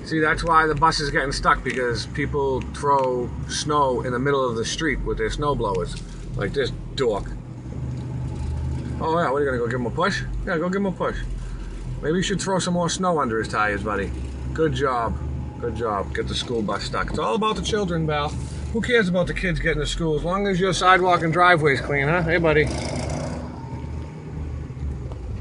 See, that's why the bus is getting stuck, because people throw snow in the middle of the street with their snow blowers. Like this dork. Oh yeah, what are you gonna go give him a push? Yeah, go give him a push. Maybe you should throw some more snow under his tires, buddy. Good job. Good job. Get the school bus stuck. It's all about the children, Val. Who cares about the kids getting to school as long as your sidewalk and driveway's clean, huh? Hey, buddy.